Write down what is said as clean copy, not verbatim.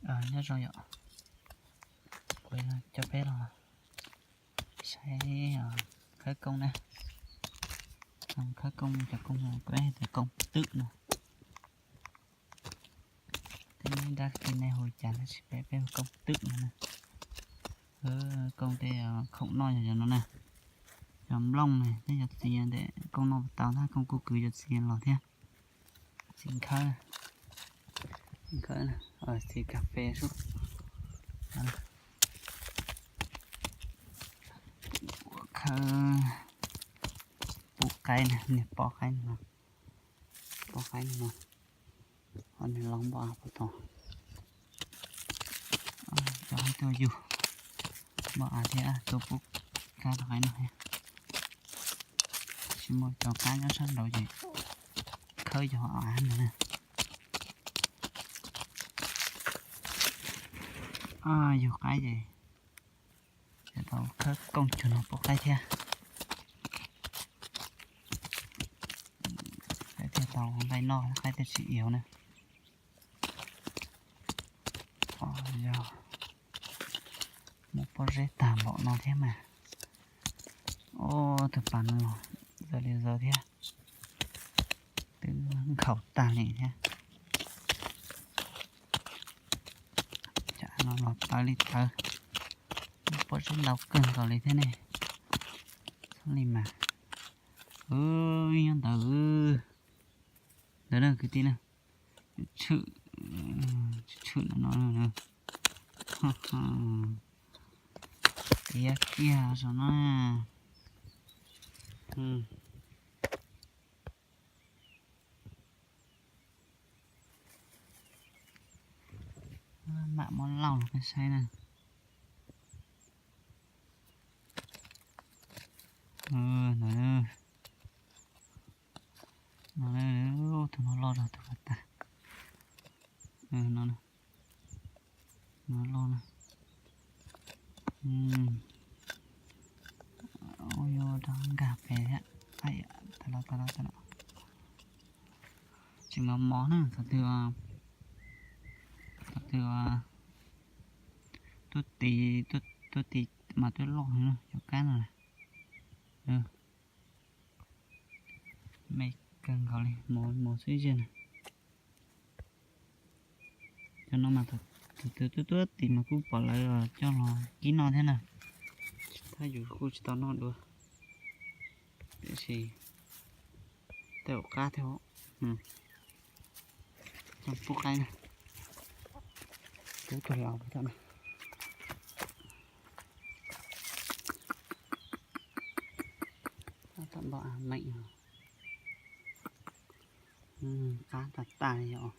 nhớ rồi ạ. Quên cho phép rồi sẽ khởi công nè, khởi công cho công cái thì công tự nè. Thế nên ra cái này hồi trả nó sẽ phải công tự nè. Công thì không nói cho nó nè, chấm lông này thế giờ gì để công nó tạo ra công cụ cứ giật xiên lò thế. Xin khơi nè, ở thì cà phê suốt. Khơi bút cây nè, bỏ cây nè, còn này lòng bỏ vào to. Cho tôi dù bỏ thì tôi bút cây này này. Chỉ một cho cái nó sẵn đâu gì khơi cho họ ăn nữa nè. Dù cái gì để tao khơi công cho nó bỏ cây theo. Cái theo tao đây no cái theo chị yếu nè. Giờ một project tạm bỏ nó thế mà. Thực bản rồi giờ thế từ khẩu tàn này nhé, chả nó lọt tới lít tơ có rất đau cân vào lấy thế này xong này mà nhân tử đó là cái tin nào chữ nó nữa kia rồi nó mạng món lòng cái xe này nó tụi nó lo rồi tụi ta nó lo nè ôi đang gặp về ạ ai ta lo chỉ mà món này thật sự tôi tí mà tôi lo nữa cho cá này mày cần gọi một suy gì này cho nó mà tôi tí mà cũng bỏ lại cho nó kín nó thế nào thay dù khu chỉ tao nó được để gì theo cá theo trong phút cái này tôi lòng thế này tận bọ mạnh cá thật tài nhở.